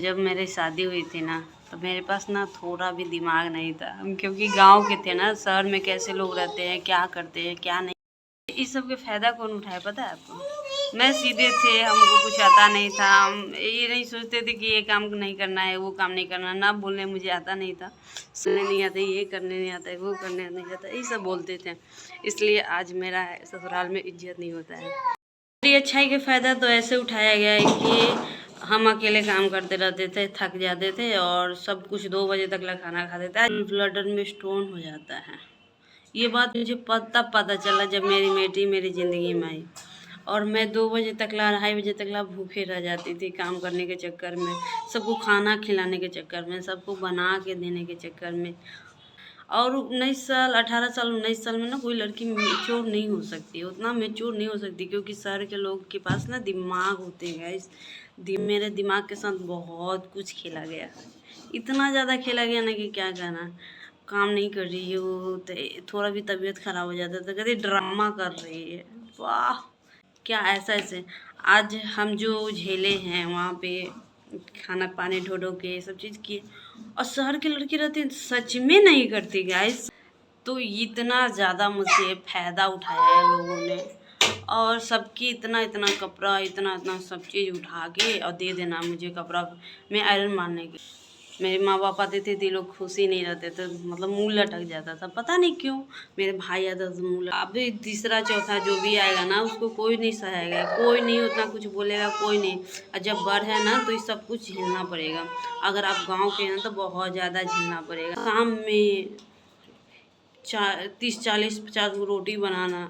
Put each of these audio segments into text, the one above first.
जब मेरी शादी हुई थी ना, तो मेरे पास ना थोड़ा भी दिमाग नहीं था। हम क्योंकि गांव के थे ना, शहर में कैसे लोग रहते हैं, क्या करते हैं क्या नहीं, इस सब के फायदा कौन उठाए पता है आपको। मैं सीधे थे, हमको कुछ आता नहीं था। हम ये नहीं सोचते थे कि ये काम नहीं करना है, वो काम नहीं करना, ना बोलने मुझे आता नहीं था, सुनने नहीं आता, ये करने नहीं आता, वो करने नहीं आता, ये सब बोलते थे। इसलिए आज मेरा ससुराल में इज्जत नहीं होता है। मेरी अच्छाई का फ़ायदा तो ऐसे उठाया गया है कि हम अकेले काम करते रहते थे, थक जाते थे और सब कुछ 2 बजे तक ला खाना खाते थे। आज ब्लडर में स्टोन हो जाता है। ये बात मुझे तब पता चला जब मेरी बेटी मेरी ज़िंदगी में आई, और मैं 2 बजे तक ला 2:30 बजे तक ला भूखे रह जाती थी काम करने के चक्कर में, सबको खाना खिलाने के चक्कर में, सबको बना के देने के चक्कर में। और 19 साल 18 साल 19 साल में ना कोई लड़की मैच्योर नहीं हो सकती, उतना मैच्योर नहीं हो सकती, क्योंकि शहर के लोग के पास ना दिमाग होते हैं गाइस। मेरे दिमाग के साथ बहुत कुछ खेला गया, इतना ज़्यादा खेला गया ना कि क्या कहना। काम नहीं कर रही हो तो थोड़ा भी तबीयत खराब हो जाता था, कहते ड्रामा कर रही है। वाह, क्या ऐसा ऐसे आज हम जो झेले हैं वहाँ पे, खाना पानी ढो ढो के सब चीज़ किए, और शहर के लड़के रहते हैं सच में नहीं करती गाइस। तो इतना ज़्यादा मुझसे फ़ायदा उठाया है लोगों ने, और सबकी इतना इतना कपड़ा इतना इतना सब चीज़ उठा के और दे देना मुझे कपड़ा में आयरन मारने के। मेरे माँ बाप आते थे तो ये लोग खुश ही नहीं रहते थे, मतलब मुँह लटक जाता था, पता नहीं क्यों। मेरे भाई आता था मुँह, अभी तीसरा चौथा जो भी आएगा ना उसको कोई नहीं सहाएगा, कोई नहीं उतना कुछ बोलेगा, कोई नहीं। और जब बड़ है ना तो ये सब कुछ झेलना पड़ेगा। अगर आप गाँव के हैं तो बहुत ज़्यादा झेलना पड़ेगा। शाम में 30-40-50 को रोटी बनाना,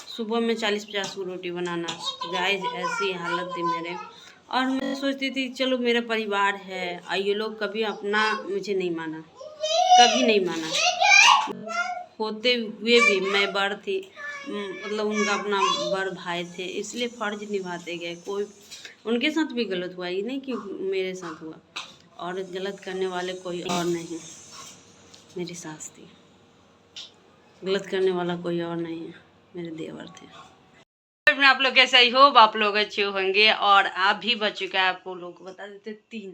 सुबह में 40-50 को रोटी बनाना। गाइस ऐसी हालत थी मेरे, और मैं सोचती थी चलो मेरा परिवार है, और ये लोग कभी अपना मुझे नहीं माना, कभी नहीं माना। होते हुए भी मैं बड़ थी, मतलब उनका अपना बड़ भाई थे, इसलिए फ़र्ज निभाते गए। कोई उनके साथ भी गलत हुआ, ये नहीं कि मेरे साथ हुआ, और गलत करने वाले कोई और नहीं, मेरी सास थी। गलत करने वाला कोई और नहीं है, मेरे देवर थे। आप लोग कैसे ही हो, आप लोग अच्छे होंगे। और आप भी बच चुका है, आपको लोग बता देते 3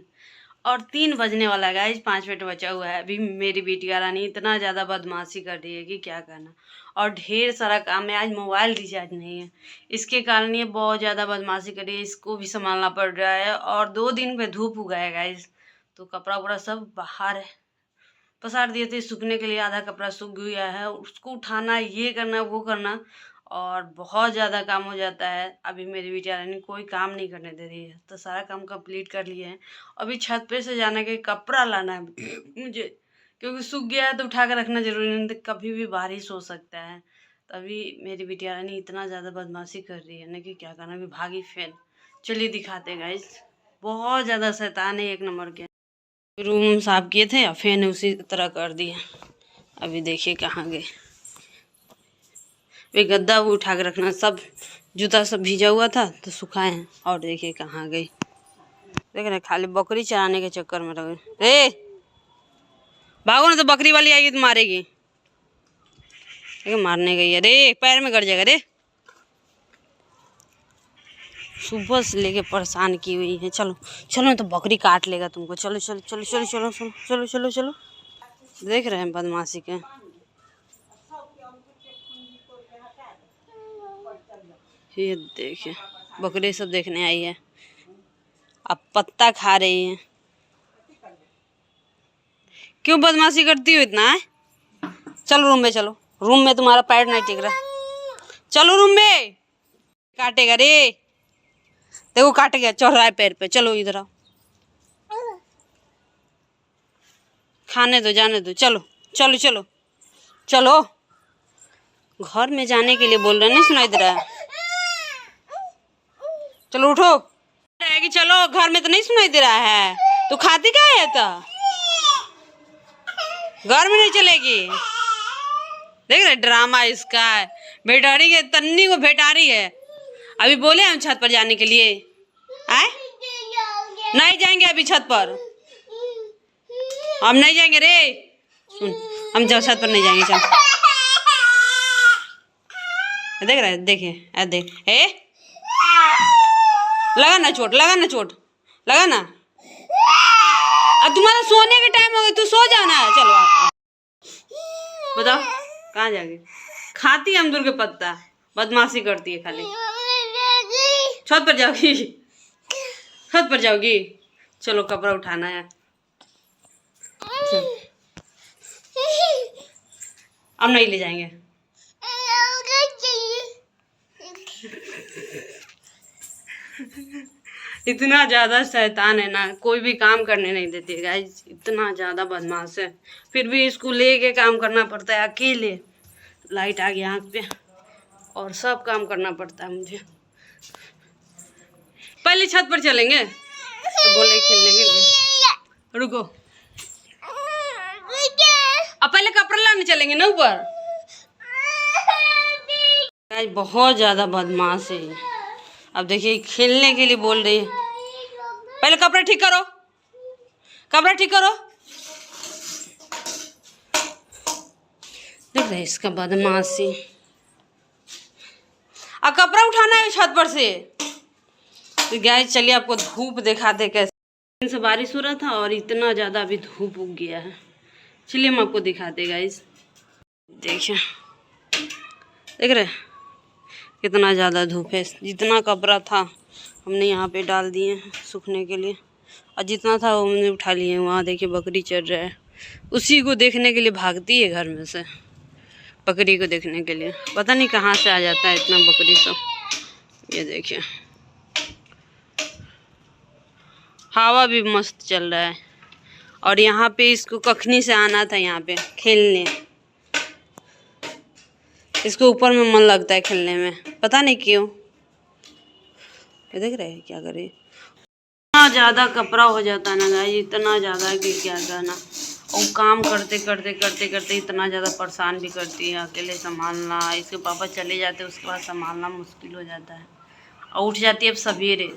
और 3 बजने वाला है गाइस, 5 मिनट बचा हुआ है। अभी मेरी बेटिया रानी इतना ज़्यादा बदमाशी कर रही है कि क्या कहना, और ढेर सारा काम है। आज मोबाइल रिचार्ज नहीं है, इसके कारण ये बहुत ज़्यादा बदमाशी कर रही है, इसको भी संभालना पड़ रहा है। और 2 दिन पे धूप उगा है गाइस, तो कपड़ा वपड़ा सब बाहर है, पसार दिए थे सूखने के लिए। आधा कपड़ा सूख गया है, उसको उठाना, ये करना वो करना, और बहुत ज़्यादा काम हो जाता है। अभी मेरी बेचारी कोई काम नहीं करने दे रही है, तो सारा काम कंप्लीट कर लिए हैं। अभी छत पे से जाने के कपड़ा लाना है मुझे, क्योंकि सूख गया है तो उठा कर रखना जरूरी नहीं, तो कभी भी बारिश हो सकता है। तो अभी मेरी बेटिया रानी इतना ज़्यादा बदमाशी कर रही है ना कि क्या करना। अभी भागी फैन, चलिए दिखाते गाइस, बहुत ज़्यादा शैतान है, 1 नंबर के। रूम साफ किए थे और फैन उसी तरह कर दिए। अभी देखिए कहाँ गए। वे गद्दा वो उठा के रखना, सब जूता सब भीजा हुआ था तो सुखाए हैं, और देखिए कहाँ गई। देख रहे खाली बकरी चराने के चक्कर में रह गए। रे भागो ना, तो बकरी वाली आएगी तो मारेगी। मारने गई है रे, पैर में गड़ जाएगा रे। सुबह से लेके परेशान की हुई है। चलो चलो, तो बकरी काट लेगा तुमको। चलो चलो चलो चलो चलो चलो चलो चलो चलो। देख रहे हैं बदमाशी के। ये देखिए बकरी सब देखने आई है, अब पत्ता खा रही है। क्यों बदमाशी करती हो इतना है? चलो रूम में, चलो रूम में, तुम्हारा पैर नहीं टिक रहा, चलो रूम में। काटेगा रे, देखो काट गया, चढ़ रहा है पैर पे। चलो इधर आओ, खाने दो, जाने दो, चलो चलो चलो चलो। घर में जाने के लिए बोल रहे, नहीं सुनाई दे रहा है? चलो उठो, कि चलो घर में तो नहीं सुनाई दे रहा है, तो खाती क्या है? तो घर में नहीं चलेगी। देख रहे ड्रामा इसका है, भेटारी है, तन्नी को भेटारी है। अभी बोले हम छत पर जाने के लिए, आए नहीं जाएंगे अभी छत पर, हम नहीं जाएंगे रे। सुन, हम जब छत पर नहीं जाएंगे, चल। देख रहे, देखिए देख, लगा ना चोट, लगा ना चोट, लगा ना। सो जाना है। चलो आप बताओ कहाँ जाओगी? खाती है अमदुर के पत्ता, बदमाशी करती है खाली। छत पर जाओगी? छत पर जाओगी? चलो कपड़ा उठाना है। चलो। अब नहीं ले जाएंगे। इतना ज्यादा शैतान है ना, कोई भी काम करने नहीं देती है गाइस, इतना ज्यादा बदमाश है। फिर भी इसको लेके काम करना पड़ता है अकेले। लाइट आ गया आँख पे और सब काम करना पड़ता है मुझे। पहले छत पर चलेंगे तो बोले खेलने के लिए। रुको, अब पहले कपड़ा लाने चलेंगे ना ऊपर। बहुत ज्यादा बदमाश है। अब देखिए खेलने के लिए बोल रही है। पहले कपड़ा ठीक करो, कपड़ा ठीक करो। देख रहे इसका बदमाशी। अब कपड़ा उठाना है छत पर से। तो गाइस चलिए आपको धूप दिखाते कैसे। दिन से बारिश हो रहा था और इतना ज़्यादा अभी धूप उग गया है। चलिए हम आपको दिखाते गाइस। देखिए देख रहे कितना ज़्यादा धूप है। जितना कपड़ा था हमने यहाँ पे डाल दिए हैं सूखने के लिए, और जितना था वो हमने उठा लिए। वहाँ देखिए बकरी चढ़ रहा है, उसी को देखने के लिए भागती है घर में से। बकरी को देखने के लिए पता नहीं कहाँ से आ जाता है इतना बकरी सब। ये देखिए हवा भी मस्त चल रहा है। और यहाँ पे इसको कखनी से आना था यहाँ पे खेलने। इसको ऊपर में मन लगता है खेलने में, पता नहीं क्यों। ये देख रहे हैं क्या करे। इतना ज़्यादा कपड़ा हो जाता है ना गाइस, इतना ज़्यादा कि क्या कहना। और काम करते करते करते करते इतना ज़्यादा परेशान भी करती है। अकेले संभालना, इसके पापा चले जाते हैं उसके बाद संभालना मुश्किल हो जाता है। और उठ जाती है अब सवेरे,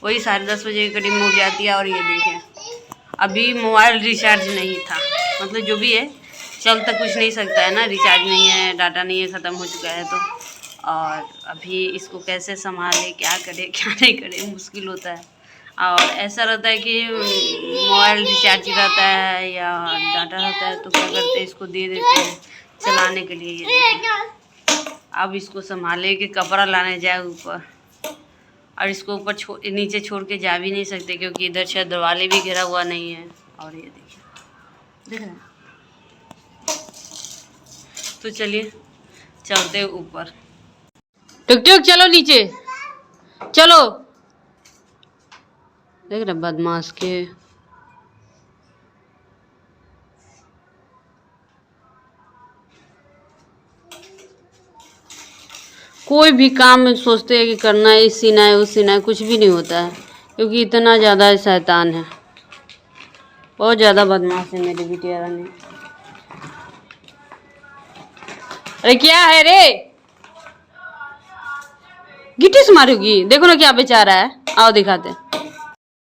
वही 10:30 बजे के करीब में उठ जाती है। और ये देखें अभी मोबाइल रिचार्ज नहीं था, मतलब जो भी है चल तक कुछ नहीं सकता है ना, रिचार्ज नहीं है, डाटा नहीं है, ख़त्म हो चुका है। तो और अभी इसको कैसे संभाले, क्या करे क्या नहीं करे, मुश्किल होता है। और ऐसा रहता है कि मोबाइल रिचार्ज रहता है या डाटा रहता है तो क्या करते हैं इसको दे देते हैं चलाने के लिए। ये अब इसको संभाले कि कपड़ा लाने जाए ऊपर, और इसको ऊपर नीचे छोड़ के जा भी नहीं सकते क्योंकि इधर शायद दरवाजे भी घिरा हुआ नहीं है। और ये देखिए देख रहे हैं। तो चलिए चलते ऊपर। टुक टुक चलो नीचे चलो। देख रहे बदमाश के। कोई भी काम में सोचते हैं कि करना है, इस सीना है उस सीना है, कुछ भी नहीं होता है क्योंकि इतना ज़्यादा शैतान है। बहुत ज़्यादा बदमाश है मेरी बिटिया रानी। अरे क्या है रे, गिट्टी से मारोगी? देखो ना क्या बेचारा है, आओ दिखाते।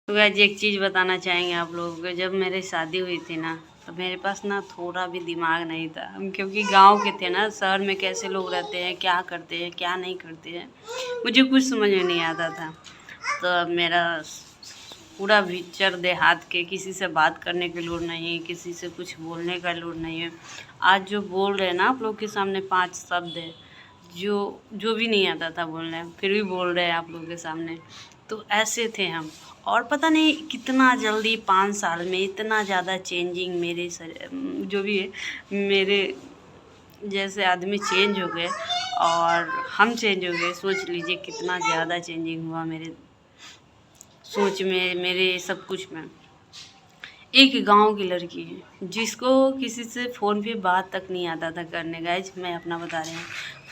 तो गाइस एक चीज़ बताना चाहेंगे आप लोगों को। जब मेरी शादी हुई थी ना तो मेरे पास ना थोड़ा भी दिमाग नहीं था। हम क्योंकि गांव के थे ना, शहर में कैसे लोग रहते हैं, क्या करते हैं क्या नहीं करते हैं, मुझे कुछ समझ में नहीं आता था। तो मेरा पूरा विचर देहात के, किसी से बात करने की लोड़ नहीं, किसी से कुछ बोलने का लोड़ नहीं है। आज जो बोल रहे हैं ना आप लोग के सामने 5 शब्द है जो भी नहीं आता था बोलने, फिर भी बोल रहे हैं आप लोगों के सामने। तो ऐसे थे हम। और पता नहीं कितना जल्दी 5 साल में इतना ज़्यादा चेंजिंग मेरे जो भी है मेरे जैसे आदमी चेंज हो गए और हम चेंज हो गए। सोच लीजिए कितना ज़्यादा चेंजिंग हुआ मेरे सोच में, मेरे सब कुछ में। एक गांव की लड़की है जिसको किसी से फ़ोन पे बात तक नहीं आता था करने। गाइस मैं अपना बता रही हूँ,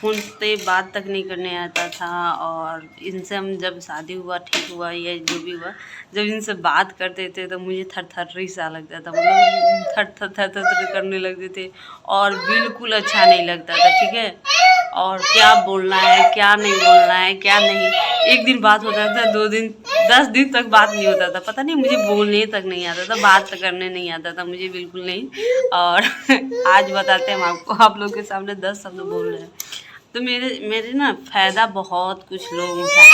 फ़ोन पे बात तक नहीं करने आता था। और इनसे हम जब शादी हुआ, ठीक हुआ या जो भी हुआ, जब इनसे बात करते थे तो मुझे थर सा लगता था, मतलब थर करने लगते थे और बिल्कुल अच्छा नहीं लगता था। ठीक है, और क्या बोलना है क्या नहीं बोलना है क्या नहीं। एक दिन बात होता था, 2 दिन 10 दिन तक बात नहीं होता था। पता नहीं मुझे बोलने तक नहीं आता था, बात करने नहीं आता था मुझे बिल्कुल नहीं। और आज बताते हैं हम आपको, आप लोग के सामने 10 शब्द बोल रहे हैं। तो मेरे ना फ़ायदा बहुत कुछ लोग उठाए,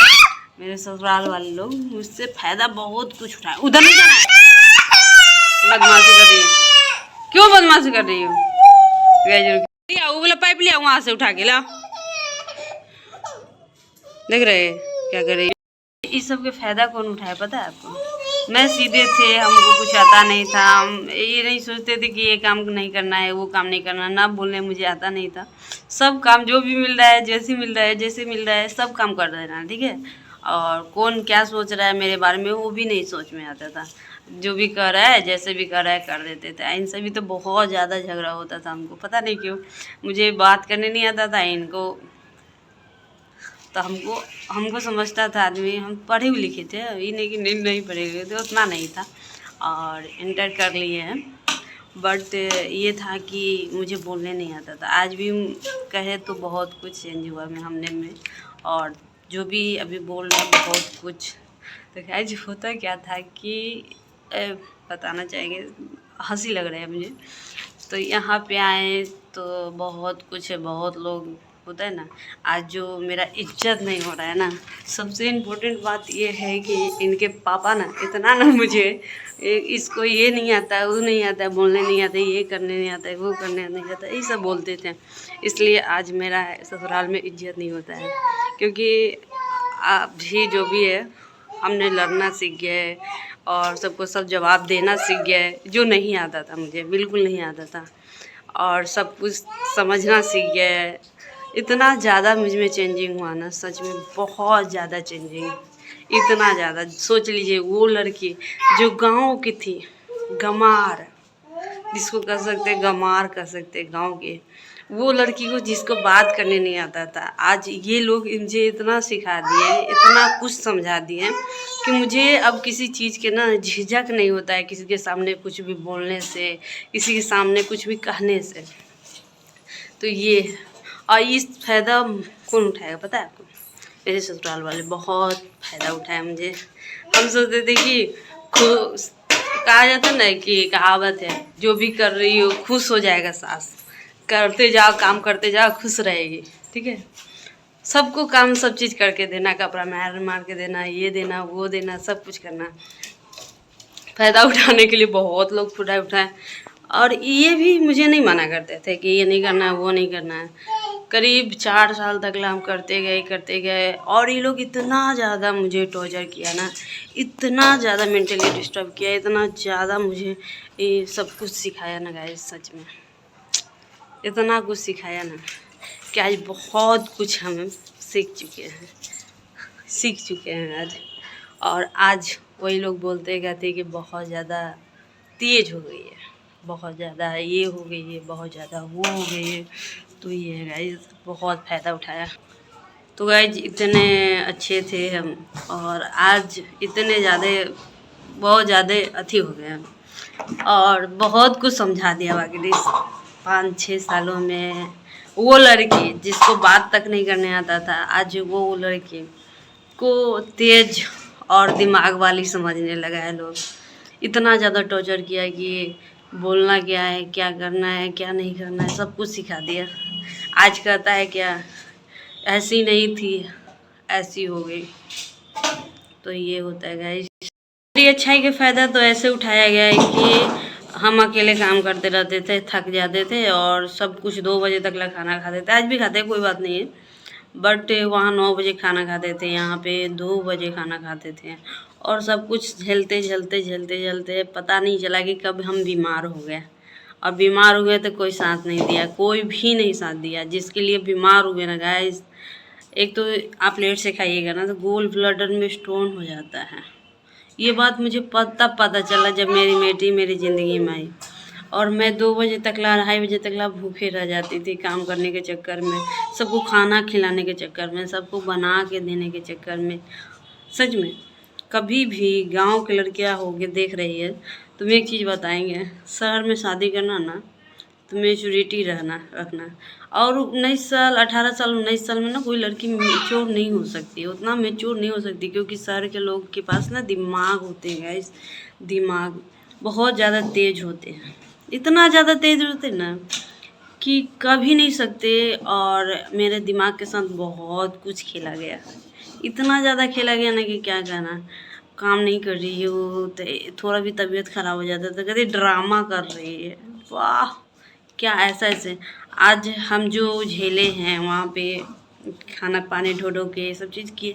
मेरे ससुराल वाले लोग मुझसे फ़ायदा बहुत कुछ उठाए। उधर नहीं जाना है, बदमाशी कर रही है। वहाँ से कर रही हो? लिया वो वाला पाइप लिया वहाँ से उठा के ला। देख रहे क्या कर रही है? इस सब के फायदा कौन उठाए पता है आपको? मैं सीधे थे, हमको कुछ आता नहीं था, हम ये नहीं सोचते थे कि ये काम नहीं करना है, वो काम नहीं करना, ना बोलने मुझे आता नहीं था। सब काम जो भी मिल रहा है, जैसे मिल रहा है, जैसे मिल रहा है, सब काम कर देना, ठीक है। और कौन क्या सोच रहा है मेरे बारे में वो भी नहीं सोच में आता था। जो भी कर रहा है, जैसे भी कर रहा है कर देते थे। इनसे भी तो बहुत ज़्यादा झगड़ा होता था हमको, पता नहीं क्यों। मुझे बात करने नहीं आता था, इनको तो हमको समझता था आदमी, हम पढ़े हुए लिखे थे, ये नहीं कि नहीं पढ़े हुए थे, उतना नहीं था। और इंटर कर लिए हैं, बट ये था कि मुझे बोलने नहीं आता था। आज भी कहे तो बहुत कुछ चेंज हुआ मैं हमने में, और जो भी अभी बोल रहे हैं बहुत कुछ। तो खैर होता क्या था कि बताना चाहेंगे, हंसी लग रहा है मुझे। तो यहाँ पे आए तो बहुत कुछ है, बहुत लोग होता है ना। आज जो मेरा इज्जत नहीं हो रहा है ना, सबसे इम्पोर्टेंट बात ये है कि इनके पापा ना इतना ना मुझे इसको ये नहीं आता, वो नहीं आता, बोलने नहीं आता, ये करने नहीं आता, वो करने नहीं आता, ये सब बोलते थे। इसलिए आज मेरा ससुराल में इज्जत नहीं होता है, क्योंकि अभी जो भी है हमने लड़ना सीख गए और सबको सब जवाब देना सीख गए, जो नहीं आता था मुझे, बिल्कुल नहीं आता था। और सब कुछ समझना सीख गए। इतना ज़्यादा मुझ में चेंजिंग हुआ ना, सच में बहुत ज़्यादा चेंजिंग, इतना ज़्यादा। सोच लीजिए वो लड़की जो गांव की थी, गमार जिसको कह सकते, गमार कह सकते गांव के, वो लड़की को जिसको बात करने नहीं आता था, आज ये लोग मुझे इतना सिखा दिए, इतना कुछ समझा दिए कि मुझे अब किसी चीज़ के ना झिझक नहीं होता है, किसी के सामने कुछ भी बोलने से, किसी के सामने कुछ भी कहने से। तो ये और इस फ़ायदा कौन उठाएगा पता है आपको? मेरे ससुराल वाले बहुत फ़ायदा उठाया मुझे। हम सोचते थे कि खुश, कहा जाता ना कि कहावत है, जो भी कर रही हो खुश हो जाएगा सास, करते जाओ, काम करते जाओ, खुश रहेगी, ठीक है। सबको काम सब चीज़ करके देना, कपड़ा मार के देना, ये देना, वो देना, सब कुछ करना। फ़ायदा उठाने के लिए बहुत लोग उठाए। और ये भी मुझे नहीं मना करते थे कि ये नहीं करना है, वो नहीं करना है। करीब 4 साल तक हम करते गए और ये लोग इतना ज़्यादा मुझे टॉर्चर किया ना, इतना ज़्यादा मेंटली डिस्टर्ब किया, इतना ज़्यादा मुझे ये सब कुछ सिखाया ना गाइस, सच में इतना कुछ सिखाया ना कि आज बहुत कुछ हम सीख चुके हैं आज। और आज वही लोग बोलते कहते कि बहुत ज़्यादा तेज हो गई है, बहुत ज़्यादा ये हो गई है, बहुत ज़्यादा वो हो गई है। तो ये है गाइस, बहुत फ़ायदा उठाया। तो गाइस इतने अच्छे थे हम, और आज इतने ज़्यादा बहुत ज़्यादा अथी हो गए हम, और बहुत कुछ समझा दिया बाकी 5-6 सालों में। वो लड़की जिसको बात तक नहीं करने आता था, आज वो लड़की को तेज और दिमाग वाली समझने लगा है लोग। इतना ज़्यादा टॉर्चर किया कि बोलना क्या है, क्या करना है, क्या नहीं करना है, सब कुछ सिखा दिया। आज कहता है क्या, ऐसी नहीं थी, ऐसी हो गई। तो ये होता है गाइस। मेरी अच्छाई का फ़ायदा तो ऐसे उठाया गया है कि हम अकेले काम करते रहते थे, थक जाते थे, और सब कुछ 2 बजे तक ला खाना खाते थे। आज भी खाते हैं, कोई बात नहीं है, बट वहाँ 9 बजे खाना खाते थे, यहाँ पे 2 बजे खाना खाते थे। और सब कुछ झेलते पता नहीं चला कि कब हम बीमार हो गए। और बीमार हो गए तो कोई साथ नहीं दिया, कोई भी नहीं साथ दिया। जिसके लिए बीमार हुए ना गाइस, एक तो आप लेट से खाइएगा ना तो गोल ब्लडर में स्टोन हो जाता है। ये बात मुझे पता चला जब मेरी बेटी मेरी ज़िंदगी में आई, और मैं 2 बजे तक 2:30 बजे तक भूखे रह जाती थी काम करने के चक्कर में, सबको खाना खिलाने के चक्कर में, सबको बना के देने के चक्कर में। सच में कभी भी गांव की लड़कियां होके देख रही है, तुम्हें एक चीज़ बताएंगे, शहर में शादी करना ना तो मैच्योरिटी रखना। और 19 साल 18 साल 19 साल में ना कोई लड़की मैच्योर नहीं हो सकती, उतना मैच्योर नहीं हो सकती, क्योंकि शहर के लोग के पास ना दिमाग होते हैं गाइस, दिमाग बहुत ज़्यादा तेज होते हैं, इतना ज़्यादा तेज होते हैं ना कि कभी नहीं सकते। और मेरे दिमाग के साथ बहुत कुछ खेला गया, इतना ज़्यादा खेला गया ना कि क्या कहना। काम नहीं कर रही हो तो थोड़ा भी तबीयत ख़राब हो जाता था, कहते ड्रामा कर रही है। वाह, क्या ऐसा ऐसे आज हम जो झेले हैं वहाँ पे खाना पानी ढो ढो के सब चीज़ किए।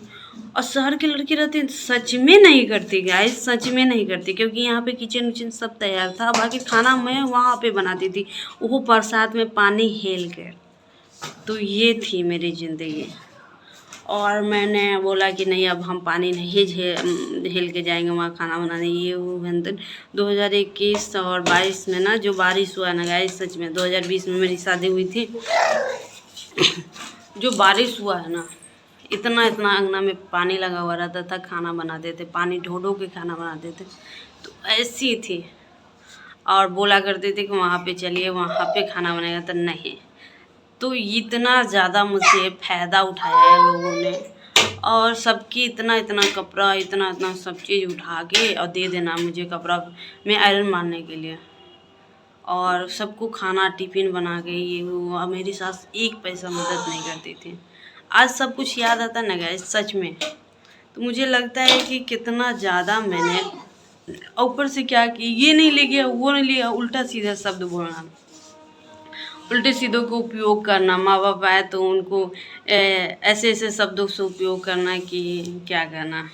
और शहर के लड़के रहते हैं सच में नहीं करती गाइस, सच में नहीं करती, क्योंकि यहाँ पे किचन विचन सब तैयार था। बाकी खाना मैं वहाँ पे बनाती थी, वो बरसात में पानी हेल कर। तो ये थी मेरी ज़िंदगी। और मैंने बोला कि नहीं, अब हम पानी नहीं झेल के जाएंगे वहाँ खाना बनाने, ये वो हेन-तेन। 2021 और 22 में ना जो बारिश हुआ ना गाइस, सच में 2020 में मेरी शादी हुई थी। जो बारिश हुआ है ना, इतना इतना अंगना में पानी लगा हुआ रहता था, खाना बनाते थे, पानी ढो ढो के खाना बनाते थे। तो ऐसी थी। और बोला करते थे कि वहाँ पे चलिए, वहाँ पे खाना बनेगा, तो नहीं। तो इतना ज़्यादा मुझसे फ़ायदा उठाया है लोगों ने, और सबकी इतना इतना कपड़ा, इतना इतना सब चीज़ उठा के और दे देना मुझे कपड़ा में आयरन मारने के लिए। और सबको खाना टिफ़िन बना के ये वो, और मेरी सास एक पैसा मदद नहीं करती थी। आज सब कुछ याद आता ना गाइस, सच में। तो मुझे लगता है कि कितना ज़्यादा मैंने ऊपर से क्या कि ये नहीं ले गया, वो नहीं लिया, उल्टा सीधा शब्द बोलना, उल्टे सीधों को उपयोग करना। माँ बाप आए तो उनको ऐसे ऐसे शब्दों से उपयोग करना कि क्या कहना।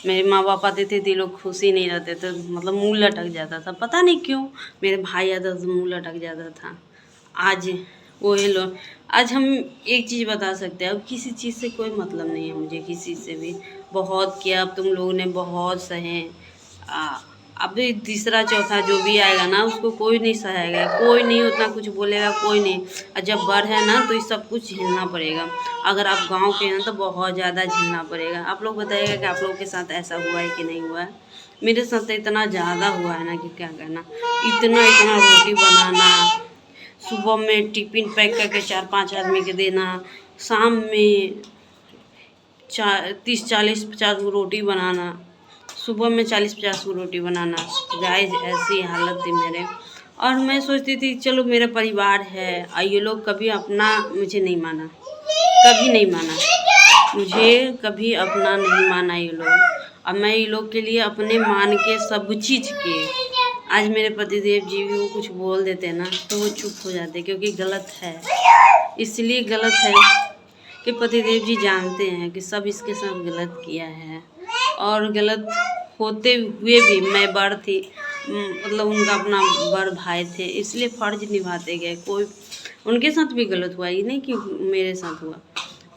मेरे माँ बाप आते थे तो ये लोग खुश ही नहीं रहते थे, मतलब मुंह लटक जाता था, पता नहीं क्यों। मेरे भाई आता तो मुंह लटक जाता था। आज वो ये लोग, आज हम एक चीज़ बता सकते हैं, अब किसी चीज़ से कोई मतलब नहीं है मुझे, किसी से भी। बहुत किया, अब तुम लोगों ने बहुत सहे। अब ये तीसरा चौथा जो भी आएगा ना, उसको कोई नहीं सहाएगा, कोई नहीं उतना कुछ बोलेगा, कोई नहीं। और जब बड़ है ना तो ये सब कुछ झेलना पड़ेगा। अगर आप गांव के हैं तो बहुत ज़्यादा झेलना पड़ेगा। आप लोग बताइएगा कि आप लोगों के साथ ऐसा हुआ है कि नहीं हुआ है। मेरे साथ तो इतना ज़्यादा हुआ है ना कि क्या कहना। इतना इतना रोटी बनाना, सुबह में टिफ़िन पैक करके 4-5 आदमी के देना, शाम में 30-40-50 गो रोटी बनाना, सुबह में 40-50 गो रोटी बनाना। गाइस ऐसी हालत थी मेरे। और मैं सोचती थी चलो मेरा परिवार है, और ये लोग कभी अपना मुझे नहीं माना, कभी नहीं माना, मुझे कभी अपना नहीं माना ये लोग। अब मैं ये लोग के लिए अपने मान के सब चीज़ किए। आज मेरे पतिदेव जी भी वो कुछ बोल देते हैं ना तो वो चुप हो जाते, क्योंकि गलत है। इसलिए गलत है कि पतिदेव जी जानते हैं कि सब इसके साथ गलत किया है, और गलत होते हुए भी मैं बड़ थी, मतलब उनका अपना बड़ भाई थे, इसलिए फ़र्ज निभाते गए। कोई उनके साथ भी गलत हुआ, ये नहीं कि मेरे साथ हुआ।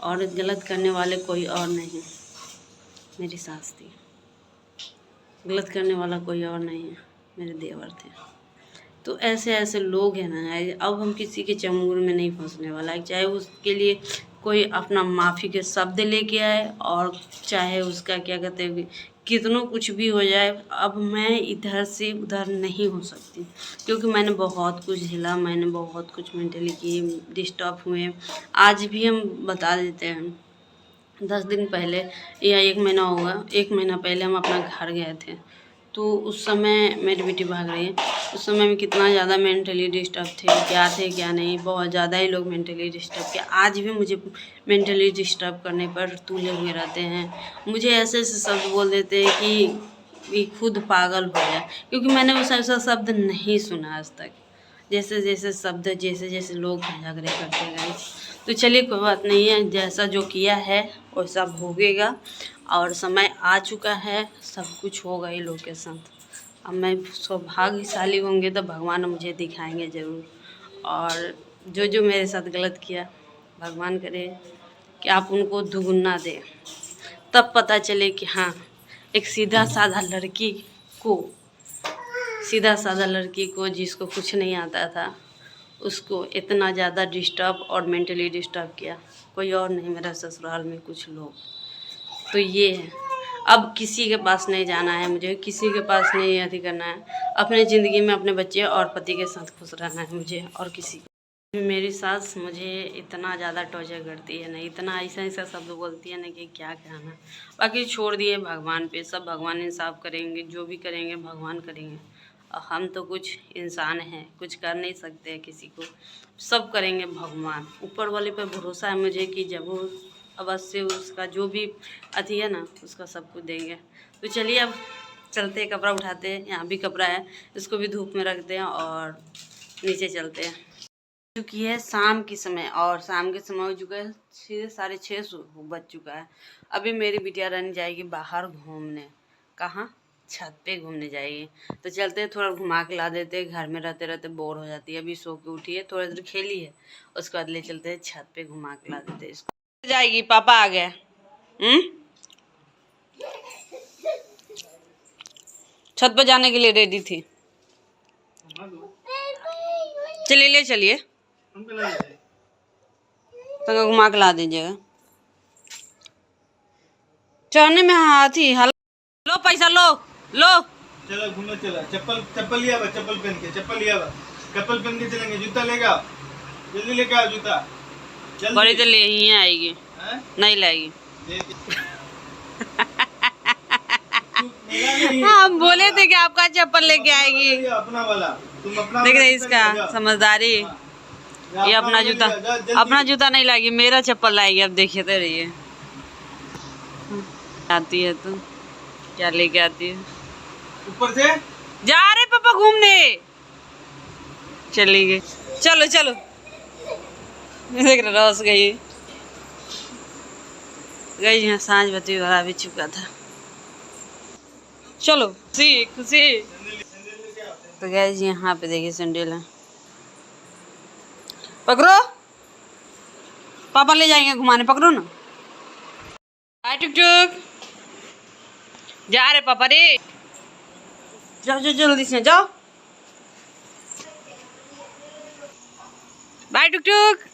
और गलत करने वाले कोई और नहीं, मेरी सास थी। गलत करने वाला कोई और नहीं है, मेरे देवर थे। तो ऐसे ऐसे लोग हैं ना, अब हम किसी के चंगुल में नहीं फंसने वाला है। चाहे उसके लिए कोई अपना माफ़ी के शब्द लेके आए, और चाहे उसका क्या कहते हैं कितनों कुछ भी हो जाए, अब मैं इधर से उधर नहीं हो सकती, क्योंकि मैंने बहुत कुछ झेला, मैंने बहुत कुछ मेंटली किए, डिस्टर्ब हुए। आज भी हम बता देते हैं, 10 दिन पहले या 1 महीना होगा, 1 महीना पहले हम अपना घर गए थे। तो उस समय मेरी बेटी भाग रही है, उस समय में कितना ज़्यादा मेंटली डिस्टर्ब थे क्या नहीं, बहुत ज़्यादा ही लोग मेंटली डिस्टर्ब किया। आज भी मुझे मेंटली डिस्टर्ब करने पर तुले हुए रहते हैं। मुझे ऐसे ऐसे शब्द बोल देते हैं कि खुद पागल हो जाए, क्योंकि मैंने उस ऐसा शब्द नहीं सुना आज तक। जैसे जैसे शब्द, जैसे जैसे लोग झगड़े करते गए। तो चलिए कोई बात नहीं है, जैसा जो किया है वैसा भोगेगा, और समय आ चुका है, सब कुछ होगा ये लोग के साथ। अब मैं सौभाग्यशाली होंगे तो भगवान मुझे दिखाएंगे ज़रूर। और जो जो मेरे साथ गलत किया, भगवान करे कि आप उनको दुगुना दें, तब पता चले कि हाँ, एक सीधा साधा लड़की को जिसको कुछ नहीं आता था, उसको इतना ज़्यादा डिस्टर्ब और मेंटली डिस्टर्ब किया, कोई और नहीं, मेरा ससुराल में कुछ लोग। तो ये है, अब किसी के पास नहीं जाना है मुझे, किसी के पास नहीं अथी करना है। अपने ज़िंदगी में अपने बच्चे और पति के साथ खुश रहना है मुझे, और किसी को। मेरी सास मुझे इतना ज़्यादा टॉर्चर करती है ना, इतना ऐसा ऐसा शब्द बोलती है ना कि क्या कहना। बाकी छोड़ दिए भगवान पे, सब भगवान इंसाफ करेंगे, जो भी करेंगे भगवान करेंगे। और हम तो कुछ इंसान हैं, कुछ कर नहीं सकते हैं किसी को, सब करेंगे भगवान। ऊपर वाले पे भरोसा है मुझे कि जब वो अवश्य उसका जो भी अथी है ना, उसका सब कुछ देंगे। तो चलिए अब चलते हैं, कपड़ा उठाते हैं, यहाँ भी कपड़ा है, इसको भी धूप में रखते हैं और नीचे चलते हैं। चुकी है शाम की समय, और शाम के समय हो चुका है 6:30 बज चुका है। अभी मेरी बिटिया रानी जाएगी बाहर घूमने। कहाँ? छत पे घूमने जाएगी। तो चलते हैं, थोड़ा घुमा के ला देते हैं, घर में रहते रहते बोर हो जाती है। अभी सो के उठी है, थोड़ा देर खेली है, उसके बाद ले चलते हैं छत पे, घुमा के ला देते हैं इसको। जाएगी, पापा आ गए। छत पर जाने के लिए रेडी थी। चलिए ले चलिए, तो घुमा के ला दीजिएगा। चढ़ने में हाथी लो, पैसा लो लो। चलो घूमने चला। चप्पल लिया चप्पल पहन के, चप्पल पहन के चलेंगे। जूता लेगा, जल्दी लेके आओ जूता। बड़ी तो ले ही आएगी। नहीं लाएगी। हम बोले थे कि आपका चप्पल लेके आएगी। अपना वाला तुम अपना देख रहे इसका समझदारी। ये अपना जूता नहीं लाएगी, मेरा चप्पल लाएगी। अब देखिए तो रहिए, आती है तो क्या लेके आती है। ऊपर से जा रहे पापा घूमने, चली गई। चलो चलो, देख रहे रोज गई यहाँ। सांझ बत्ती भरा भी चुका था। चलो खुशी खुशी। तो गैस यहाँ पे देखिए सैंडल है, पकड़ो, पापा ले जाएंगे घुमाने, पकड़ो ना। टुक टुक, जा रहे पापा रे, जाओ जाओ जल्दी से जाओ। बाय टुक टुक।